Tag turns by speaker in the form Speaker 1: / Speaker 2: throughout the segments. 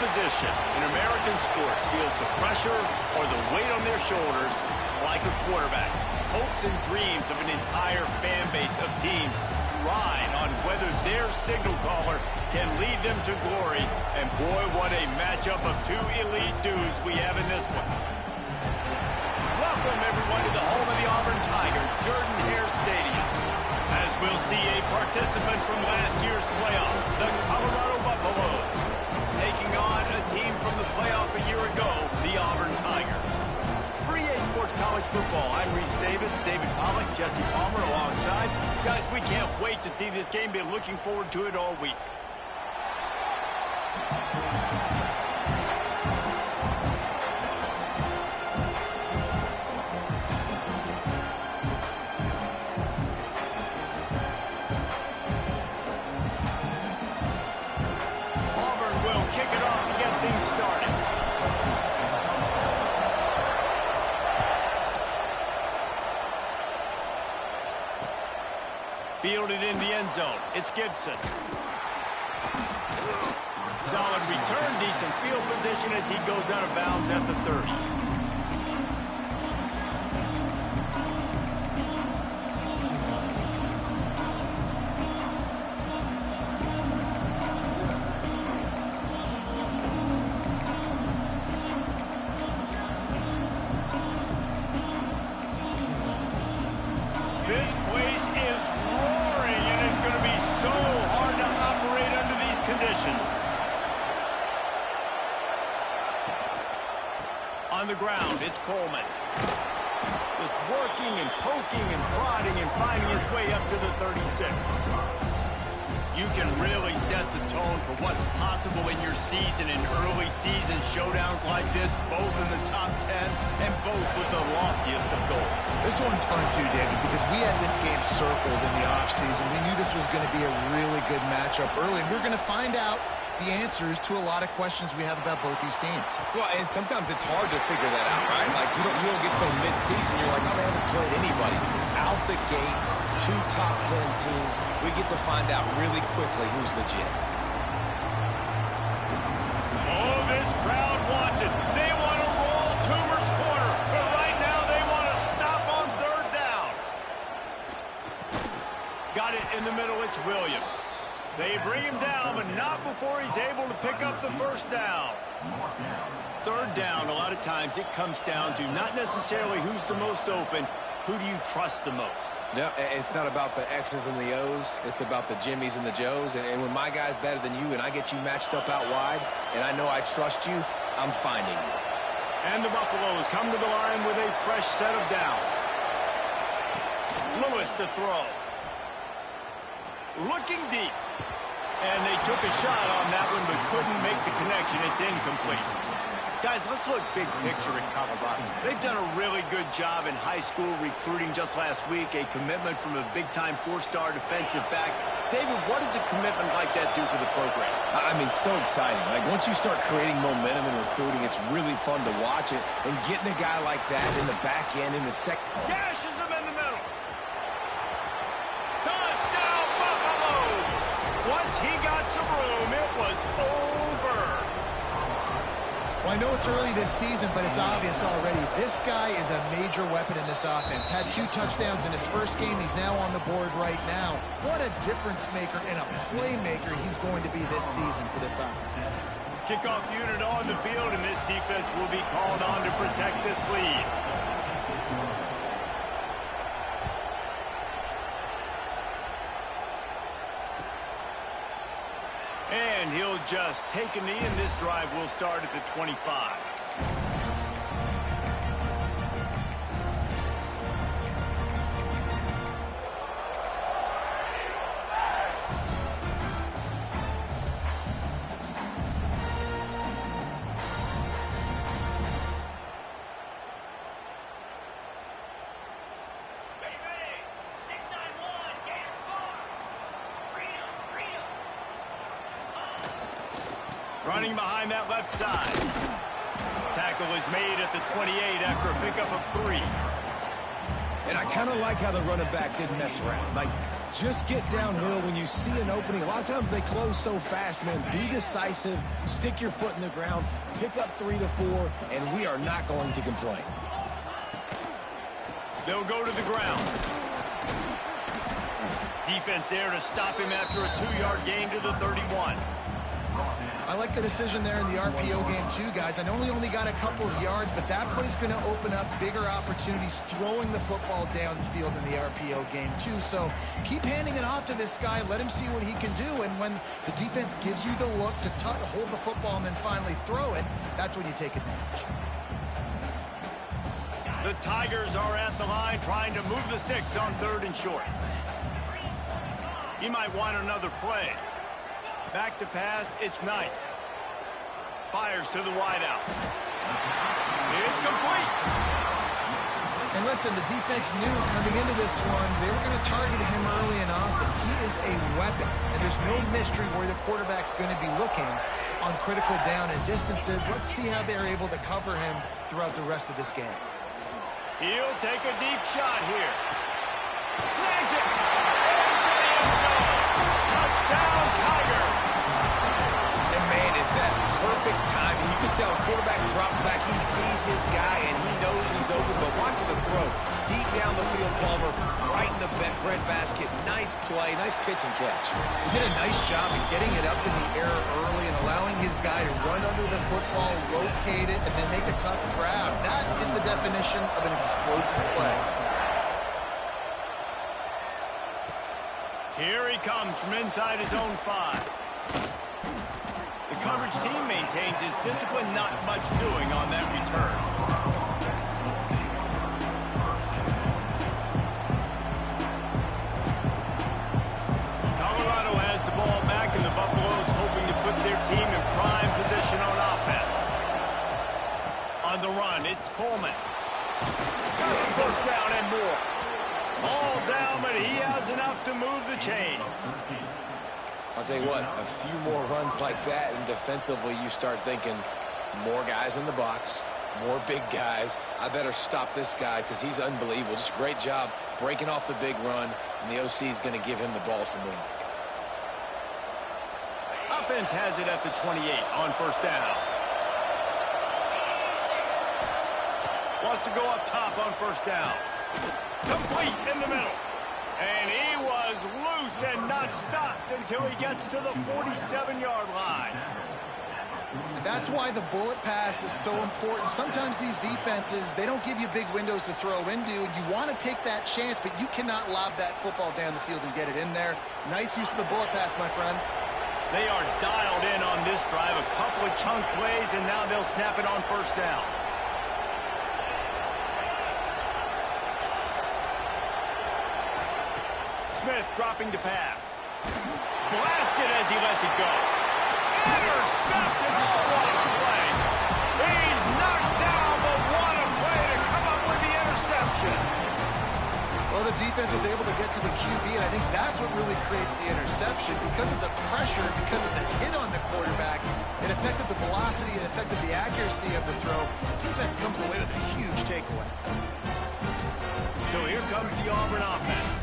Speaker 1: position in American sports feels the pressure or the weight on their shoulders like a quarterback. Hopes and dreams of an entire fan base of teams ride on whether their signal caller can lead them to glory. And boy, what a matchup of two elite dudes we have in this one. Welcome, everyone, to the home of the Auburn Tigers, Jordan-Hare Stadium. As we'll see a participant from last year's playoff, the Colorado Buffaloes, taking on a team from the playoff a year ago, the Auburn Tigers. For EA Sports College Football, I'm Reese Davis, David Pollack, Jesse Palmer alongside. Guys, we can't wait to see this game. Been looking forward to it all week. Fielded in the end zone. It's Gibson. Solid return, decent field position as he goes out of bounds at the 30. This place is roaring, and it's going to be so hard to operate under these conditions. On the ground, it's Coleman. Just working and poking and prodding and finding his way up to the 36. You can really set the tone for what's possible in your season in early season showdowns like this, both in the top 10 and both with the loftiest of goals.
Speaker 2: This one's fun too, David, because we had this game circled in the offseason. We knew this was going to be a really good matchup early, and we're going to find out the answers to a lot of questions we have about both these teams.
Speaker 3: Well, and sometimes it's hard to figure that out, right? Like, you don't get till mid-season, you're like, oh, they haven't played anybody. Out the gates, two top 10 teams, we get to find out really quickly who's legit.
Speaker 1: Oh, this crowd wants it. They want to roll Toomer's corner, but right now they want to stop on third down. Got it in the middle, it's Williams. They bring him down, but not before he's able to pick up the first down. Third down, a lot of times it comes down to not necessarily who's the most open, who do you trust the most?
Speaker 3: No, it's not about the X's and the O's. It's about the Jimmies and the Joes. And when my guy's better than you and I get you matched up out wide, and I know I trust you, I'm finding you.
Speaker 1: And the Buffaloes come to the line with a fresh set of downs. Lewis to throw. Looking deep. And they took a shot on that one, but couldn't make the connection. It's incomplete. Guys, let's look big picture at Colorado. They've done a really good job in high school recruiting just last week, a commitment from a big-time four-star defensive back. David, what does a commitment like that do for the program?
Speaker 3: I mean, so exciting. Like, once you start creating momentum in recruiting, it's really fun to watch it. And getting a guy like that in the back end, in the second...
Speaker 1: Gashes him in the middle. Touchdown, Buffaloes! Once he got some room, it was over.
Speaker 2: Well, I know it's early this season, but it's obvious already. This guy is a major weapon in this offense. Had 2 touchdowns in his first game. He's now on the board right now. What a difference maker and a playmaker he's going to be this season for this offense.
Speaker 1: Kickoff unit on the field, and this defense will be called on to protect this lead. And he'll just take a knee, and this drive will start at the 25. Running behind that left side. Tackle is made at the 28 after a pickup of 3.
Speaker 3: And I kind of like how the running back didn't mess around. Like, just get downhill when you see an opening. A lot of times they close so fast, man. Be decisive, stick your foot in the ground, pick up 3 to 4, and we are not going to complain.
Speaker 1: They'll go to the ground. Defense there to stop him after a 2-yard gain to the 31.
Speaker 2: I like the decision there in the RPO game too, guys. I know he only got a couple of yards, but that play's going to open up bigger opportunities throwing the football down the field in the RPO game too. So keep handing it off to this guy. Let him see what he can do. And when the defense gives you the look to hold the football and then finally throw it, that's when you take advantage.
Speaker 1: The Tigers are at the line trying to move the sticks on 3rd and short. He might want another play. Back to pass, it's Knight. Fires to the wideout. It's complete.
Speaker 2: And listen, the defense knew coming into this one, they were going to target him early and often. He is a weapon, and there's no mystery where the quarterback's going to be looking on critical down and distances. Let's see how they're able to cover him throughout the rest of this game.
Speaker 1: He'll take a deep shot here. Snags it. Into the end zone. Touchdown, Tiger.
Speaker 3: And man, is that perfect timing. You can tell quarterback drops back. He sees his guy, and he knows he's open. But watch the throw. Deep down the field, Palmer, right in the breadbasket. Nice play, nice pitch and catch.
Speaker 2: He did a nice job of getting it up in the air early and allowing his guy to run under the football, locate it, and then make a tough grab. That is the definition of an explosive play.
Speaker 1: Here he comes from inside his own 5. The coverage team maintains his discipline, not much doing on that return. Colorado has the ball back, and the Buffaloes hoping to put their team in prime position on offense. On the run, it's Coleman. Got the first down and more. All down, but he has enough to move the chains.
Speaker 3: I'll tell you what, a few more runs like that, and defensively you start thinking more guys in the box, more big guys. I better stop this guy because he's unbelievable. Just a great job breaking off the big run, and the OC is going to give him the ball some more.
Speaker 1: Offense has it at the 28 on 1st down. Wants to go up top on 1st down. Complete in the middle. And he was loose and not stopped until he gets to the 47-yard line.
Speaker 2: That's why the bullet pass is so important. Sometimes these defenses, they don't give you big windows to throw into. You want to take that chance, but you cannot lob that football down the field and get it in there. Nice use of the bullet pass, my friend.
Speaker 1: They are dialed in on this drive. A couple of chunk plays, and now they'll snap it on 1st down. Smith dropping to pass. Blasted as he lets it go. Intercepted. Oh, what a play. He's knocked down, but what a play to come up with the interception.
Speaker 2: Well, the defense was able to get to the QB, and I think that's what really creates the interception. Because of the pressure, because of the hit on the quarterback, it affected the velocity, it affected the accuracy of the throw. The defense comes away with a huge takeaway.
Speaker 1: So here comes the Auburn offense.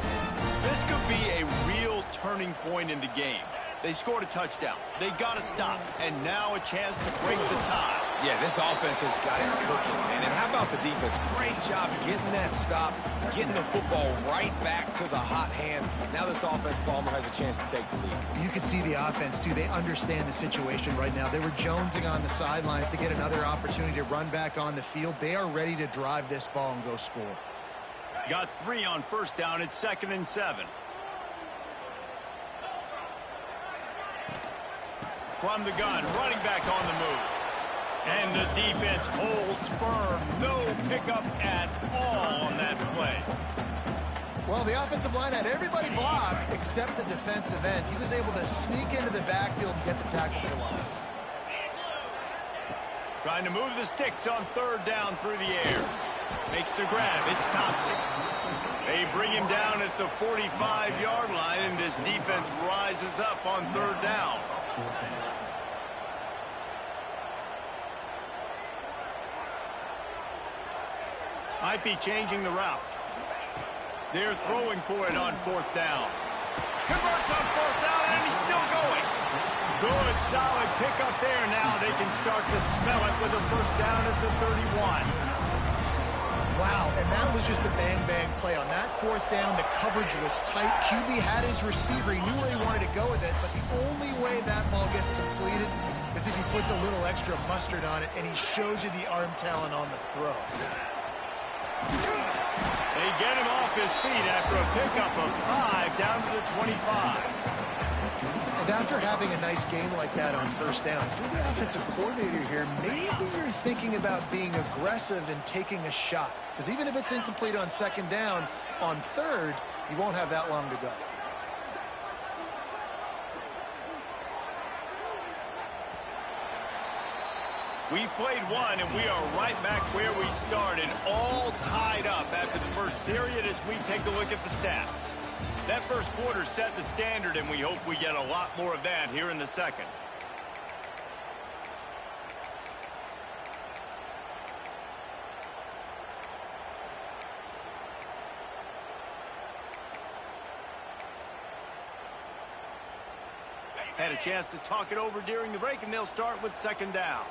Speaker 1: This could be a real turning point in the game. They scored a touchdown. They got to stop. And now a chance to break the tie.
Speaker 3: Yeah, this offense has got it cooking, man. And how about the defense? Great job getting that stop, getting the football right back to the hot hand. Now this offense, Palmer, has a chance to take the lead.
Speaker 2: You can see the offense, too. They understand the situation right now. They were jonesing on the sidelines to get another opportunity to run back on the field. They are ready to drive this ball and go score.
Speaker 1: Got 3 on 1st down. It's 2nd and 7. From the gun, running back on the move. And the defense holds firm. No pickup at all on that play.
Speaker 2: Well, the offensive line had everybody blocked except the defensive end. He was able to sneak into the backfield and get the tackle for loss.
Speaker 1: Trying to move the sticks on 3rd down through the air. Makes the grab. It's Thompson. They bring him down at the 45-yard line, and this defense rises up on 3rd down. Might be changing the route. They're throwing for it on 4th down. Converts on 4th down, and he's still going. Good, solid pickup there. Now they can start to smell it with a first down at the 31.
Speaker 2: Wow, and that was just a bang-bang play. On that 4th down, the coverage was tight. QB had his receiver. He knew where he wanted to go with it, but the only way that ball gets completed is if he puts a little extra mustard on it, and he shows you the arm talent on the throw.
Speaker 1: They get him off his feet after a pickup of 5 down to the 25.
Speaker 2: And after having a nice game like that on 1st down, if you're the offensive coordinator here, maybe you're thinking about being aggressive and taking a shot. Because even if it's incomplete on 2nd down, on 3rd, you won't have that long to go.
Speaker 1: We've played one, and we are right back where we started, all tied up after the first period as we take a look at the stats. That first quarter set the standard, and we hope we get a lot more of that here in the second. Had a chance to talk it over during the break, and they'll start with 2nd down.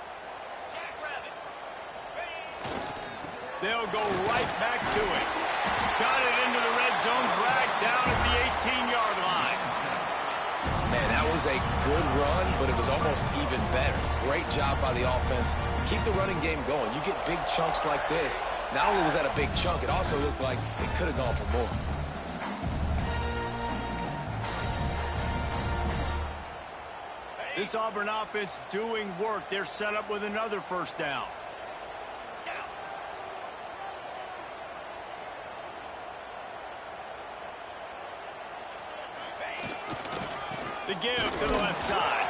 Speaker 1: They'll go right back to it. Got it into the red zone, dragged down at the 18-yard line.
Speaker 3: Man, that was a good run, but it was almost even better. Great job by the offense. Keep the running game going. You get big chunks like this. Not only was that a big chunk, it also looked like it could have gone for more.
Speaker 1: This Auburn offense doing work. They're set up with another first down. The give to the left side.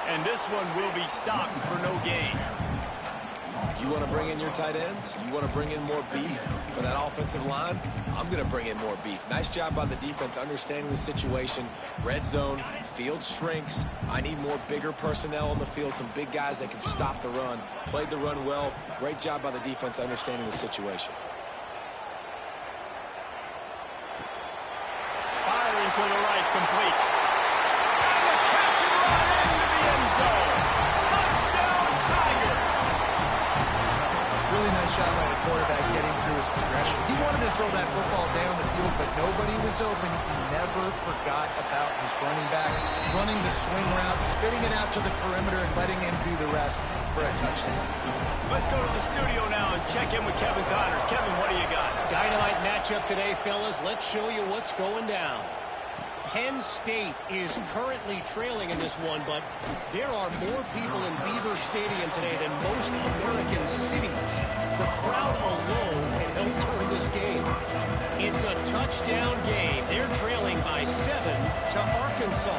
Speaker 1: And this one will be stopped for no gain.
Speaker 3: You want to bring in your tight ends? You want to bring in more beef for that offensive line? I'm going to bring in more beef. Nice job by the defense understanding the situation. Red zone, field shrinks. I need more bigger personnel on the field, some big guys that can stop the run. Played the run well. Great job by the defense understanding the situation.
Speaker 1: Firing to the right, complete. And the catch and run into the end zone. Touchdown, Tiger.
Speaker 2: Really nice job by the quarterback getting through his progression. He wanted to throw that football down the field, but nobody was open. He never forgot about his running back, running the swing route, spitting it out to the perimeter, and letting him do the rest for a touchdown.
Speaker 1: Let's go to the studio now and check in with Kevin Connors. Kevin, what do you got?
Speaker 4: Dynamite matchup today, fellas. Let's show you what's going down. Penn State is currently trailing in this one, but there are more people in Beaver Stadium today than most American cities. The crowd alone can help turn this game. It's a touchdown game. They're trailing by 7 to Arkansas.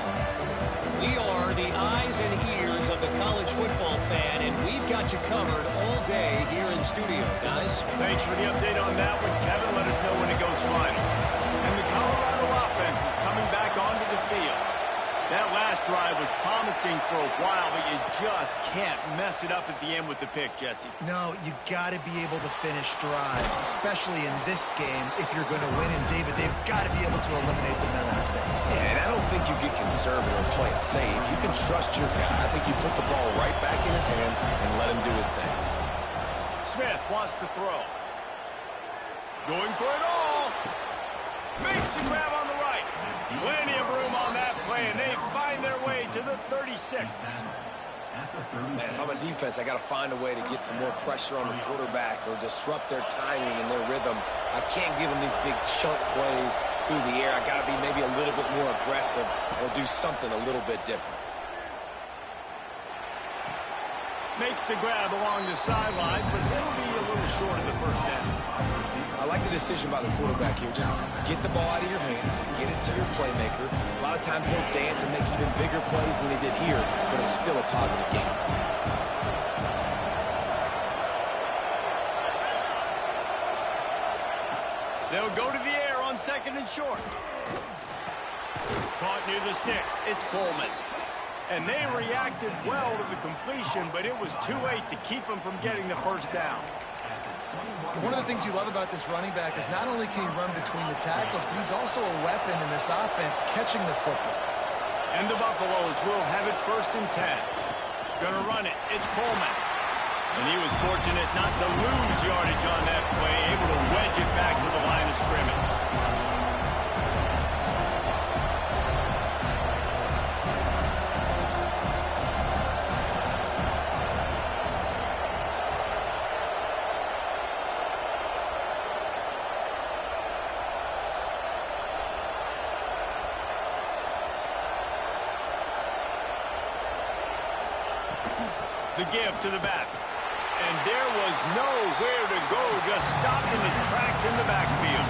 Speaker 4: We are the eyes and ears of the college football fan, and we've got you covered all day here in studio, guys.
Speaker 1: Thanks for the update on that one, Kevin. Let us know when it goes final. And the Colorado offense is coming back onto the field. That last drive was promising for a while, but you just can't mess it up at the end with the pick, Jesse.
Speaker 2: No, you got to be able to finish drives, especially in this game if you're going to win. And, David, they've got to be able to eliminate the mental mistakes.
Speaker 3: Yeah, and I don't think you get conservative and play it safe. You can trust your guy. I think you put the ball right back in his hands and let him do his thing.
Speaker 1: Smith wants to throw. Going for it all. Makes a grab on the right. Plenty of room on that play, and they find their way to the 36.
Speaker 3: Man, if I'm a defense, I got to find a way to get some more pressure on the quarterback or disrupt their timing and their rhythm. I can't give them these big chunk plays through the air. I got to be maybe a little bit more aggressive or do something a little bit different.
Speaker 1: Makes the grab along the sidelines, but it'll be a little short of the first down.
Speaker 3: I like the decision by the quarterback here. Just get the ball out of your hands, get it to your playmaker. A lot of times he'll dance and make even bigger plays than he did here, but it was still a positive game.
Speaker 1: They'll go to the air on 2nd and short. Caught near the sticks. It's Coleman. And they reacted well to the completion, but it was too late to keep them from getting the first down.
Speaker 2: One of the things you love about this running back is not only can he run between the tackles, but he's also a weapon in this offense catching the football.
Speaker 1: And the Buffaloes will have it 1st and 10. Gonna run it. It's Coleman. And he was fortunate not to lose yardage on that play, able to wedge it back to the line of scrimmage. The give to the back. And there was nowhere to go, just stopped in his tracks in the backfield.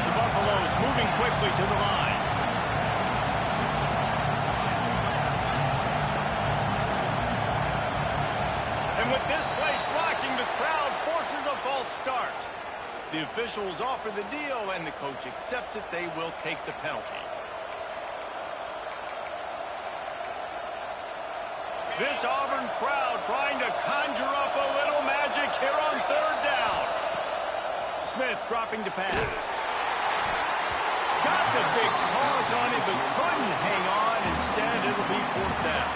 Speaker 1: The Buffaloes moving quickly to the line. And with this place rocking, the crowd forces a false start. The officials offer the deal, and the coach accepts it. They will take the penalty. This Auburn crowd trying to conjure up a little magic here on 3rd down. Smith dropping to pass. Got the big paws on it, but couldn't hang on. Instead, it'll be 4th down.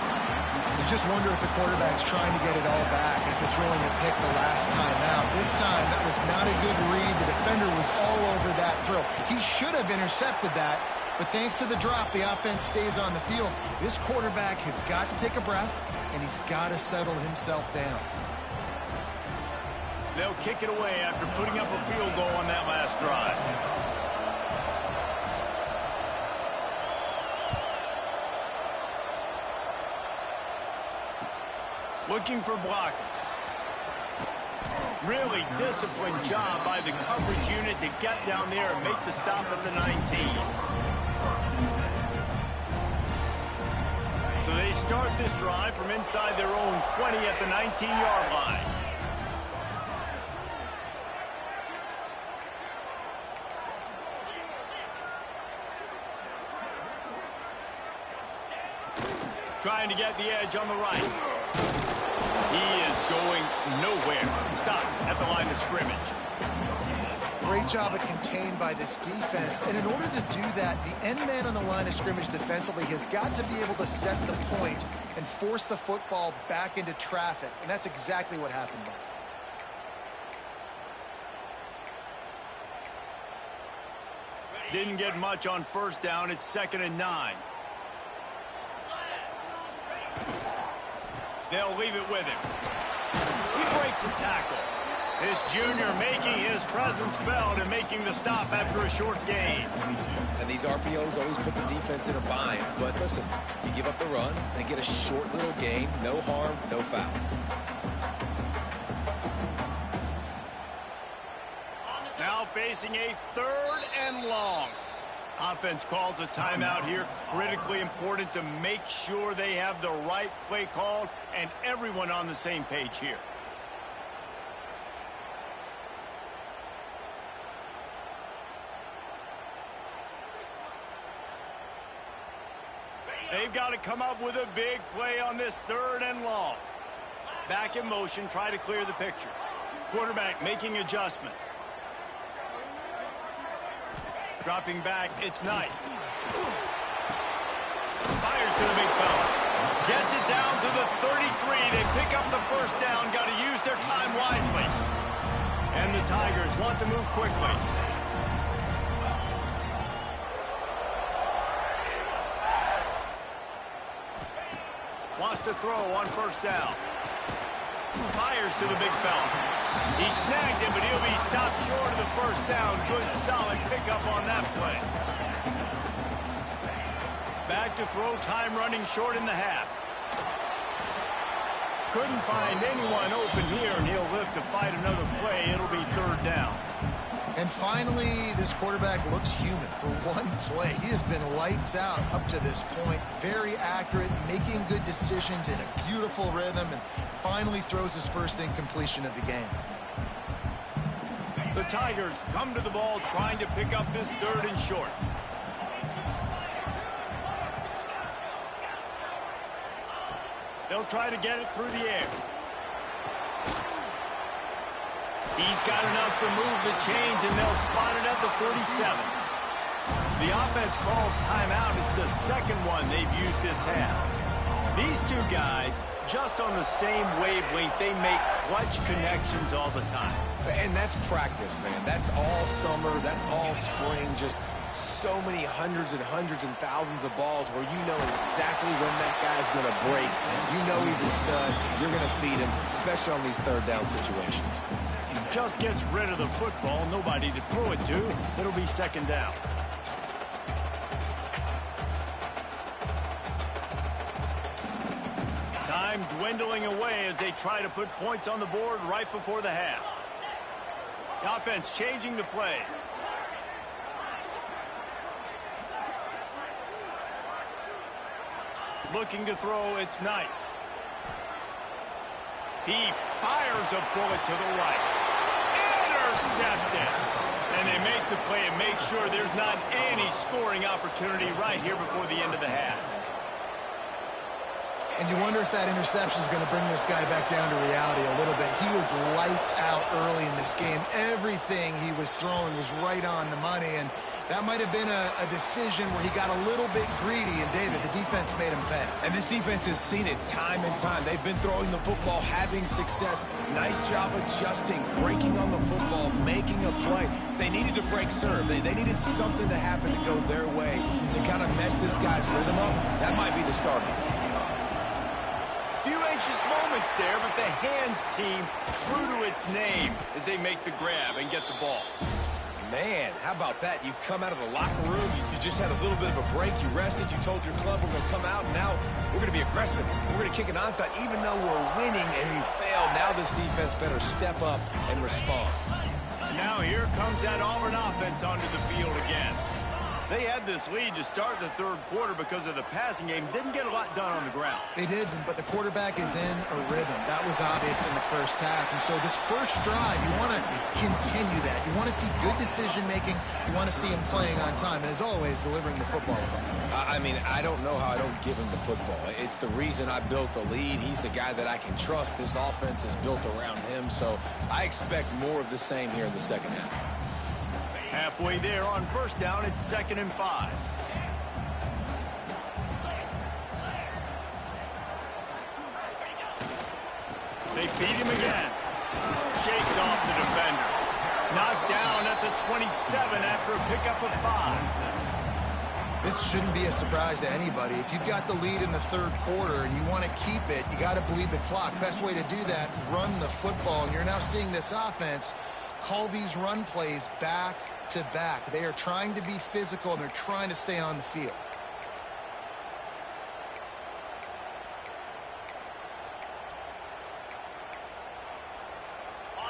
Speaker 2: You just wonder if the quarterback's trying to get it all back after throwing a pick the last time out. This time, that was not a good read. The defender was all over that throw. He should have intercepted that, but thanks to the drop, the offense stays on the field. This quarterback has got to take a breath, and he's got to settle himself down.
Speaker 1: They'll kick it away after putting up a field goal on that last drive. Looking for blockers. Really disciplined job by the coverage unit to get down there and make the stop at the 19. So they start this drive from inside their own 20 at the 19-yard line. Trying to get the edge on the right. He is going nowhere. Stop at the line of scrimmage.
Speaker 2: Great job at contained by this defense. And in order to do that, the end man on the line of scrimmage defensively has got to be able to set the point and force the football back into traffic. And that's exactly what happened there.
Speaker 1: Didn't get much on 1st down. It's 2nd and 9. They'll leave it with him. He breaks a tackle. This junior making his presence felt and making the stop after a short gain.
Speaker 3: And these RPOs always put the defense in a bind. But listen, you give up the run, they get a short little gain, no harm, no foul.
Speaker 1: Now facing a 3rd and long. Offense calls a timeout here. Critically important to make sure they have the right play called and everyone on the same page here. They've got to come up with a big play on this 3rd and long. Back in motion, try to clear the picture. Quarterback making adjustments. Dropping back, it's Knight. Fires to the big fella. Gets it down to the 33. They pick up the 1st down. Got to use their time wisely. And the Tigers want to move quickly. Wants to throw on 1st down. Fires to the big fella. He snagged it, but he'll be stopped short of the 1st down. Good, solid pickup on that play. Back to throw, time running short in the half. Couldn't find anyone open here, and he'll lift to fight another play. It'll be 3rd down.
Speaker 2: And finally, this quarterback looks human for one play. He has been lights out up to this point. Very accurate, making good decisions in a beautiful rhythm, and finally throws his first incompletion of the game.
Speaker 1: The Tigers come to the ball trying to pick up this 3rd and short. They'll try to get it through the air. He's got enough to move the chains, and they'll spot it at the 47. The offense calls timeout. It's the second one they've used this half. These two guys, just on the same wavelength, they make clutch connections all the time.
Speaker 3: And that's practice, man. That's all summer. That's all spring. Just so many hundreds and thousands of balls where you know exactly when that guy's going to break. You know he's a stud. You're going to feed him, especially on these third down situations.
Speaker 1: Just gets rid of the football. Nobody to throw it to. It'll be second down. Time dwindling away as they try to put points on the board right before the half. The offense changing the play. Looking to throw, it's Knight. He fires a bullet to the right. Intercepted. And they make the play and make sure there's not any scoring opportunity right here before the end of the half.
Speaker 2: And you wonder if that interception is going to bring this guy back down to reality a little bit. He was lights out early in this game. Everything he was throwing was right on the money, and that might have been a decision where he got a little bit greedy, and David, the defense made him pay.
Speaker 3: And this defense has seen it time and time. They've been throwing the football, having success. Nice job adjusting, breaking on the football, making a play. They needed to break serve. They needed something to happen to go their way to kind of mess this guy's rhythm up. That might be the start of it.
Speaker 1: Few anxious moments there, but the hands team true to its name as they make the grab and get the ball.
Speaker 3: Man, how about that? You come out of the locker room, you just had a little bit of a break, you rested, you told your club we're going to come out, and now we're going to be aggressive. We're going to kick an onside, even though we're winning and we failed. Now this defense better step up and respond.
Speaker 1: Now here comes that Auburn offense onto the field again. They had this lead to start the third quarter because of the passing game. Didn't get a lot done on the ground.
Speaker 2: They did, but the quarterback is in a rhythm. That was obvious in the first half. And so this first drive, you want to continue that. You want to see good decision-making. You want to see him playing on time. And as always, delivering the football.
Speaker 3: I mean, I don't know how I don't give him the football. It's the reason I built the lead. He's the guy that I can trust. This offense is built around him. So I expect more of the same here in the second half.
Speaker 1: Halfway there on first down, it's 2nd and 5. They beat him again. Shakes off the defender. Knocked down at the 27 after a pickup of 5.
Speaker 2: This shouldn't be a surprise to anybody. If you've got the lead in the third quarter and you want to keep it, you got to bleed the clock. Best way to do that, run the football. And you're now seeing this offense call these run plays back to back. They are trying to be physical, and they're trying to stay on the field.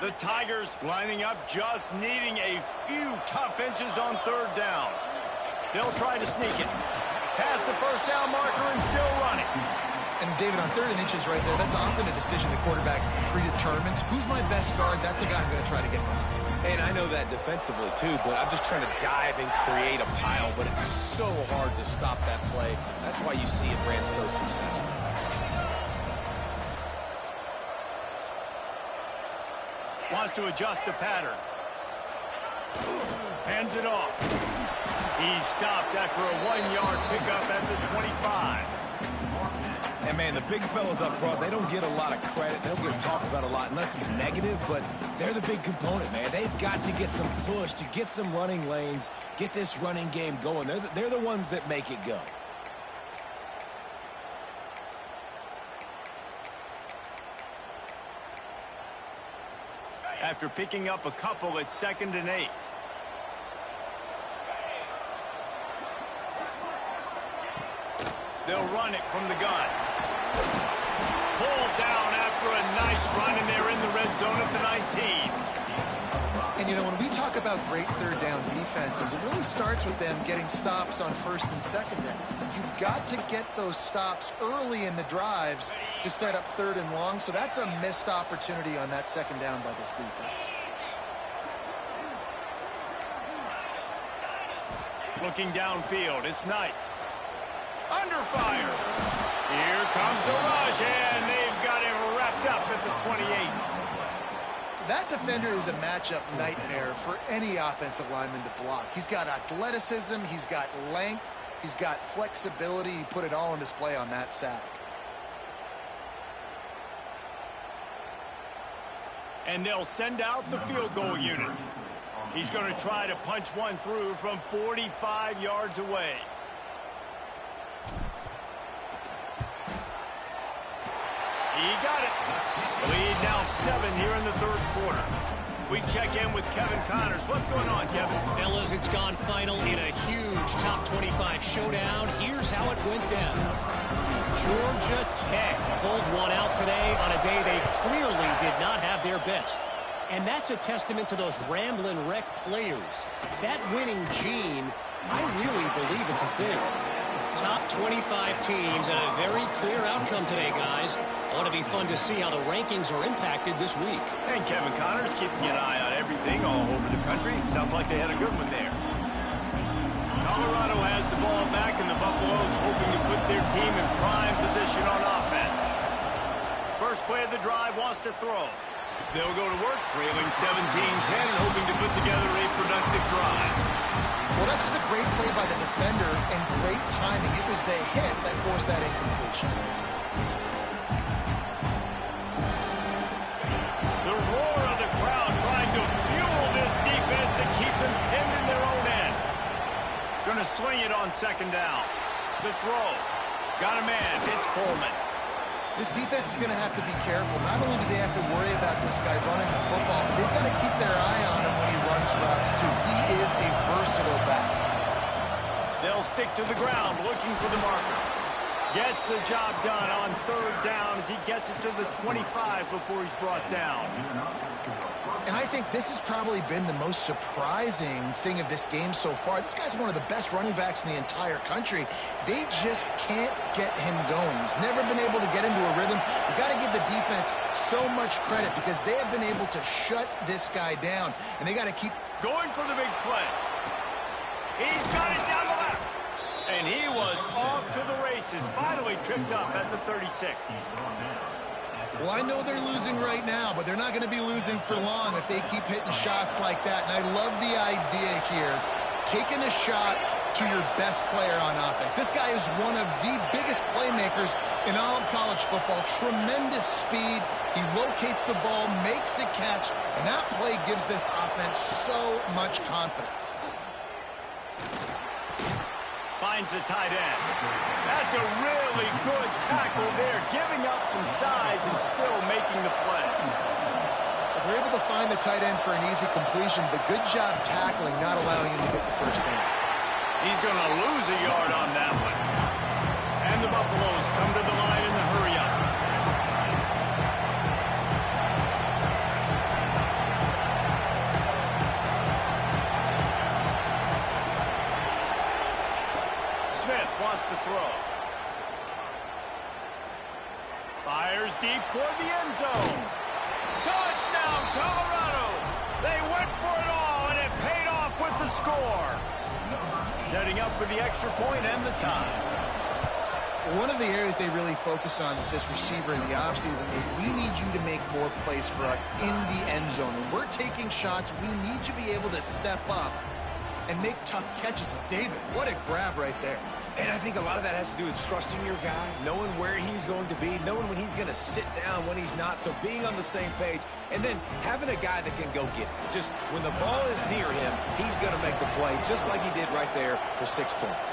Speaker 1: The Tigers lining up, just needing a few tough inches on third down. They'll try to sneak it. Past the first down marker and still running.
Speaker 2: And David, on 3rd and inches right there, that's often a decision the quarterback predetermines. Who's my best guard? That's the guy I'm going to try to get behind.
Speaker 3: And I know that defensively, too, but I'm just trying to dive and create a pile, but it's so hard to stop that play. That's why you see it ran so successful.
Speaker 1: Wants to adjust the pattern. Hands it off. He's stopped after a 1-yard pickup at the 25.
Speaker 3: And, man, the big fellas up front, they don't get a lot of credit. They don't get talked about a lot unless it's negative, but they're the big component, man. They've got to get some push, to get some running lanes, get this running game going. They're the ones that make it go.
Speaker 1: After picking up a couple, it's 2nd and 8. They'll run it from the gun. Pulled down after a nice run, and they're in the red zone at the 19.
Speaker 2: And, you know, when we talk about great third down defenses, it really starts with them getting stops on 1st and 2nd down. You've got to get those stops early in the drives to set up 3rd and long, so that's a missed opportunity on that 2nd down by this defense.
Speaker 1: Looking downfield, it's Knight. Under fire. Here comes the rush, and they've got him wrapped up at the 28.
Speaker 2: That defender is a matchup nightmare for any offensive lineman to block. He's got athleticism, he's got length, he's got flexibility. He put it all on display on that sack.
Speaker 1: And they'll send out the field goal unit. He's going to try to punch one through from 45 yards away. He got it. Lead now 7 here in the third quarter. We check in with Kevin Connors. What's going on, Kevin?
Speaker 4: Fellas, it's gone final in a huge top 25 showdown. Here's how it went down. Georgia Tech pulled one out today on a day they clearly did not have their best. And that's a testament to those ramblin' wreck players. That winning gene, I really believe it's a thing. Top 25 teams and a very clear outcome today, guys. Ought to be fun to see how the rankings are impacted this week.
Speaker 1: And Kevin Connors keeping an eye on everything all over the country. Sounds like they had a good one there. Colorado has the ball back, and the Buffaloes hoping to put their team in prime position on offense. First play of the drive wants to throw. They'll go to work, trailing 17-10, and hoping to put together a productive drive.
Speaker 2: Well, that's just a great play by the defender and great timing. It was the hit that forced that incompletion.
Speaker 1: The roar of the crowd trying to fuel this defense to keep them pinned in their own end. Going to swing it on second down. The throw. Got a man. It's Coleman.
Speaker 2: This defense is going to have to be careful. Not only do they have to worry about this guy running the football, but they've got to keep their eye on him when he runs routes, too. He is a versatile back.
Speaker 1: They'll stick to the ground looking for the marker. Gets the job done on third down as he gets it to the 25 before he's brought down.
Speaker 2: And I think this has probably been the most surprising thing of this game so far. This guy's one of the best running backs in the entire country. They just can't get him going. He's never been able to get into a rhythm. You got to give the defense so much credit because they have been able to shut this guy down. And they got to keep
Speaker 1: going for the big play. He's got it down the left. And he was off to the races. Finally tripped up at the 36.
Speaker 2: Well, I know they're losing right now, but they're not going to be losing for long if they keep hitting shots like that. And I love the idea here, taking a shot to your best player on offense. This guy is one of the biggest playmakers in all of college football. Tremendous speed. He locates the ball, makes a catch, and that play gives this offense so much confidence.
Speaker 1: Finds the tight end. That's a really good tackle there, giving up some size and still making the play.
Speaker 2: If they're able to find the tight end for an easy completion, but good job tackling, not allowing him to get the first down.
Speaker 1: He's going to lose a yard on that one. And the Buffaloes come to the line in the hurry-up. Smith wants to throw. Fires deep toward the end zone. Touchdown, Colorado! They went for it all, and it paid off with the score. Setting up for the extra point and the tie.
Speaker 2: One of the areas they really focused on with this receiver in the offseason was we need you to make more plays for us in the end zone. When we're taking shots, we need you to be able to step up and make tough catches. David, what a grab right there.
Speaker 3: And I think a lot of that has to do with trusting your guy, knowing where he's going to be, knowing when he's going to sit down, when he's not, so being on the same page, and then having a guy that can go get it. Just when the ball is near him, he's going to make the play, just like he did right there for 6 points.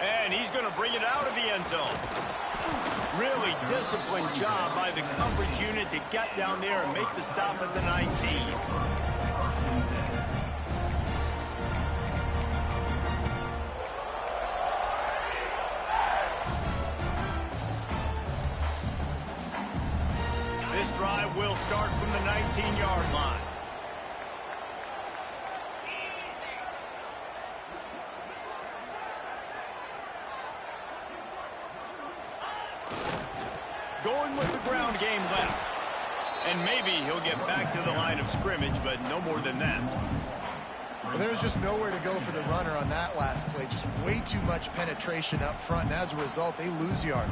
Speaker 1: And he's going to bring it out of the end zone. Really disciplined job by the coverage unit to get down there and make the stop at the 19. This drive will start from the 19-yard line. Going with the ground game left. And maybe he'll get back to the line of scrimmage, but no more than that.
Speaker 2: Well, there's just nowhere to go for the runner on that last play. Just way too much penetration up front, and as a result, they lose yardage.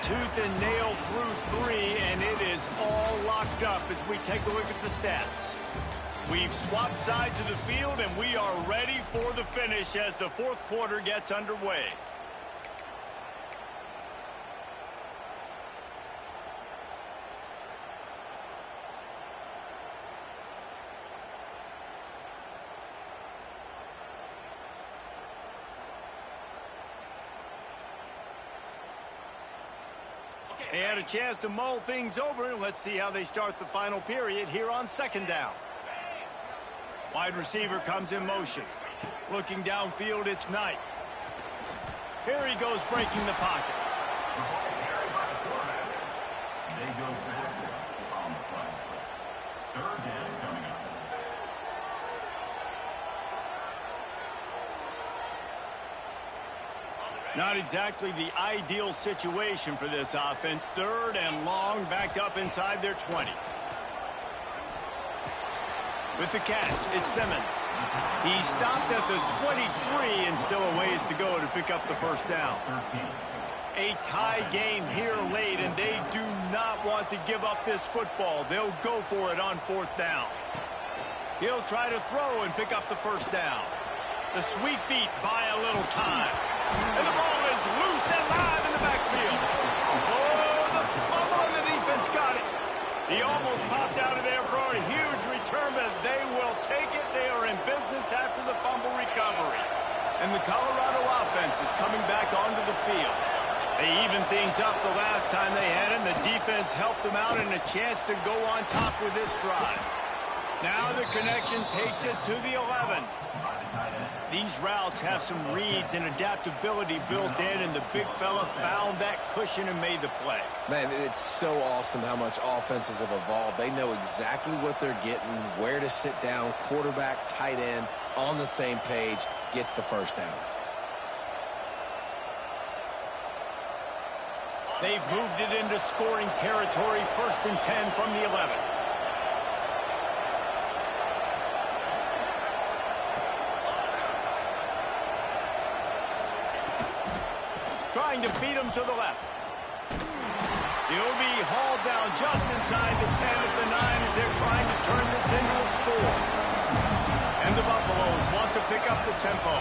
Speaker 1: tooth and nail through 3, and it is all locked up as we take a look at the stats. We've swapped sides of the field, and we are ready for the finish as the fourth quarter gets underway. They had a chance to mull things over. Let's see how they start the final period here on second down. Wide receiver comes in motion. Looking downfield, it's Knight. Here he goes breaking the pocket. Not exactly the ideal situation for this offense. Third and long, backed up inside their 20. With the catch, it's Simmons. He stopped at the 23 and still a ways to go to pick up the first down. A tie game here late, and they do not want to give up this football. They'll go for it on fourth down. He'll try to throw and pick up the first down. The sweet feet buy a little time. And the ball is loose and live in the backfield. Oh, the fumble, and the defense got it. He almost popped out of there for a huge return, but they will take it. They are in business after the fumble recovery. And the Colorado offense is coming back onto the field. They evened things up the last time they had it, and the defense helped them out and a chance to go on top with this drive. Now the connection takes it to the 11. These routes have some reads and adaptability built in, and the big fella found that cushion and made the play.
Speaker 3: Man, it's so awesome how much offenses have evolved. They know exactly what they're getting, where to sit down, quarterback, tight end, on the same page, gets the first down.
Speaker 1: They've moved it into scoring territory, 1st and 10 from the 11. Trying to beat him to the left. He'll be hauled down just inside the 10 at the 9 as they're trying to turn this into a score. And the Buffaloes want to pick up the tempo.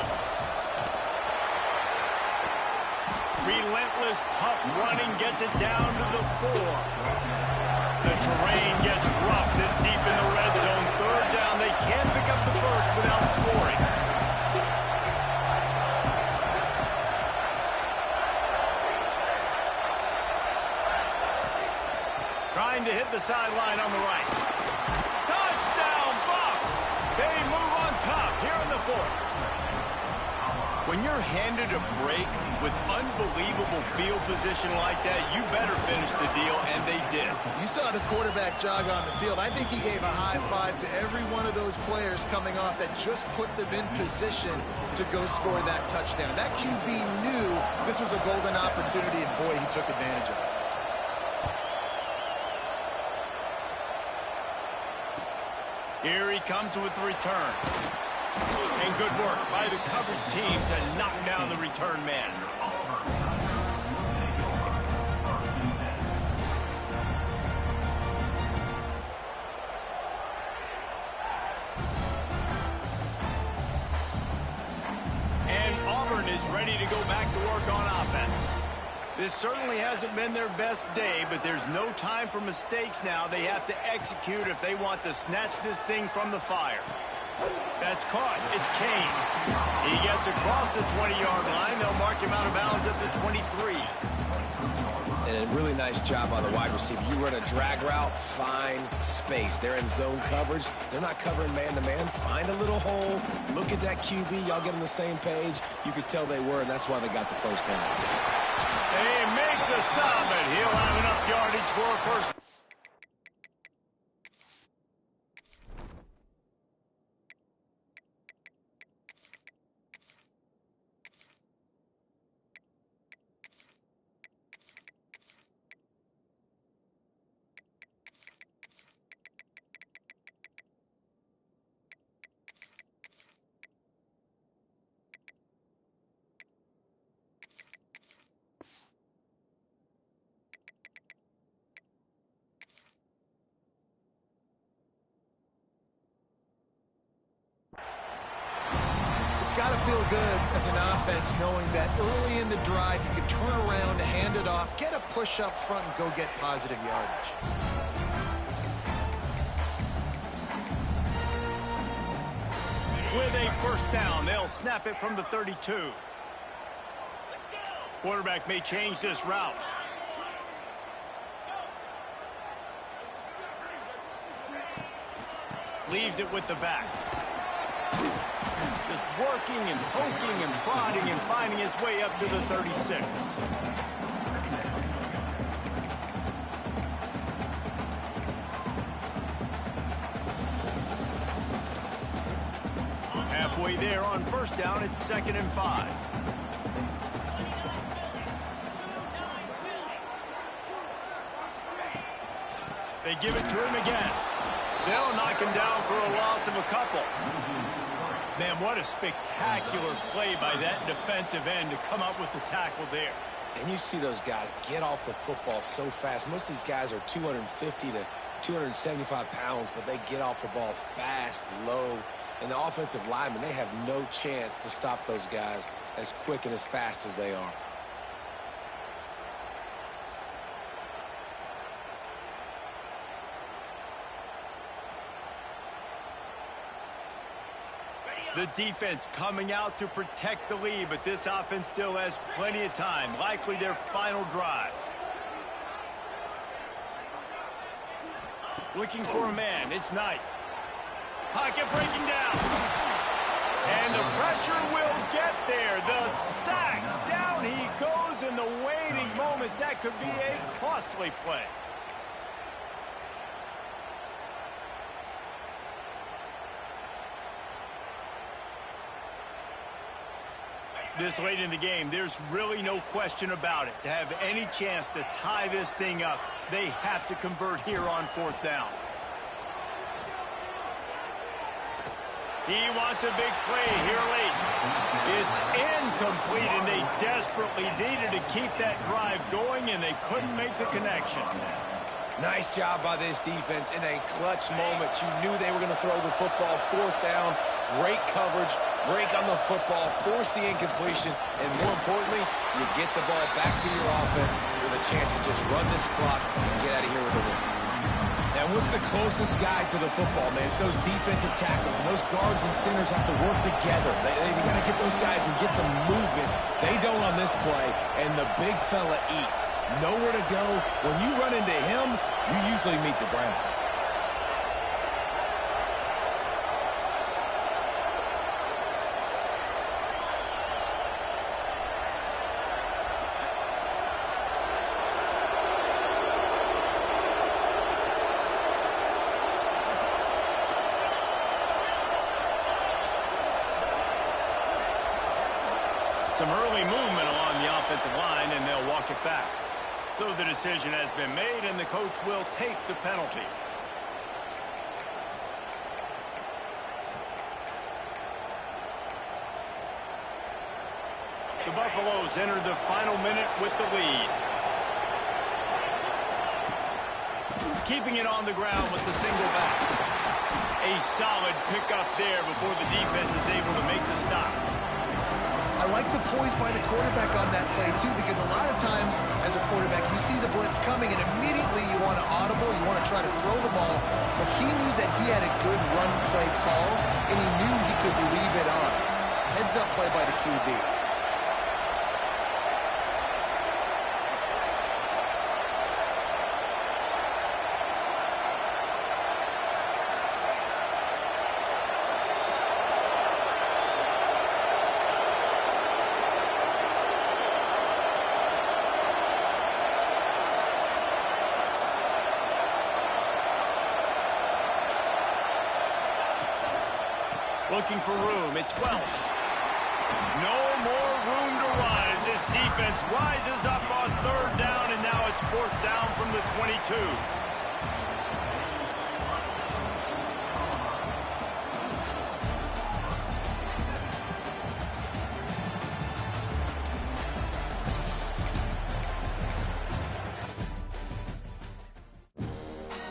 Speaker 1: Relentless, tough running gets it down to the 4. The terrain gets rough this deep in the red zone. Third down, they can't pick up the first without scoring. Trying to hit the sideline on the right. Touchdown, Bucs! They move on top here in the 4th. When you're handed a break with unbelievable field position like that, you better finish the deal, and they did.
Speaker 2: You saw the quarterback jog on the field. I think he gave a high five to every one of those players coming off that just put them in position to go score that touchdown. That QB knew this was a golden opportunity, and boy, he took advantage of it.
Speaker 1: Here he comes with the return. And good work by the coverage team to knock down the return man. And Auburn is ready to go back to work on offense. This certainly hasn't been their best day, but there's no time for mistakes now. They have to execute if they want to snatch this thing from the fire. That's caught. It's Kane. He gets across the 20-yard line. They'll mark him out of bounds at the 23.
Speaker 3: And a really nice job by the wide receiver. You run a drag route, find space. They're in zone coverage. They're not covering man-to-man. Find a little hole. Look at that QB. Y'all get on the same page. You could tell they were, and that's why they got the first down.
Speaker 1: They make the stop, and he'll have enough yardage for a first.
Speaker 2: It's got to feel good as an offense knowing that early in the drive you can turn around, hand it off, get a push up front, and go get positive yardage.
Speaker 1: With a first down, they'll snap it from the 32. Quarterback may change this route. Leaves it with the back. Just working and poking and prodding and finding his way up to the 36. Halfway there on first down, it's 2nd and 5. They give it to him again. They'll knock him down for a loss of a couple. Man, what a spectacular play by that defensive end to come up with the tackle there.
Speaker 3: And you see those guys get off the football so fast. Most of these guys are 250 to 275 pounds, but they get off the ball fast, low. And the offensive linemen, they have no chance to stop those guys as quick and as fast as they are.
Speaker 1: The defense coming out to protect the lead, but this offense still has plenty of time, likely their final drive. Looking for a man, it's Knight. Pocket breaking down. And the pressure will get there. The sack, down he goes in the waiting moments. That could be a costly play. This late in the game, there's really no question about it. To have any chance to tie this thing up, they have to convert here on 4th down. He wants a big play here late. It's incomplete, and they desperately needed to keep that drive going, and they couldn't make the connection.
Speaker 3: Nice job by this defense in a clutch moment. You knew they were going to throw the football. 4th down, great coverage, break on the football, force the incompletion, and more importantly, you get the ball back to your offense with a chance to just run this clock and get out of here with a win. Now, what's the closest guy to the football, man? It's those defensive tackles, and those guards and centers have to work together. They got to get those guys and get some movement. They don't on this play, and the big fella eats. Nowhere to go. When you run into him, you usually meet the ground.
Speaker 1: Some early movement along the offensive line, and they'll walk it back. So the decision has been made, and the coach will take the penalty. The Buffaloes enter the final minute with the lead. Keeping it on the ground with the single back. A solid pickup there before the defense is able to make the stop.
Speaker 2: I like the poise by the quarterback on that play, too, because a lot of times, as a quarterback, you see the blitz coming, and immediately you want to audible, you want to try to throw the ball, but he knew that he had a good run play called, and he knew he could leave it on. Heads-up play by the QB.
Speaker 1: Looking for room, it's Welsh. No more room to run as this defense rises up on 3rd down, and now it's 4th down from the 22.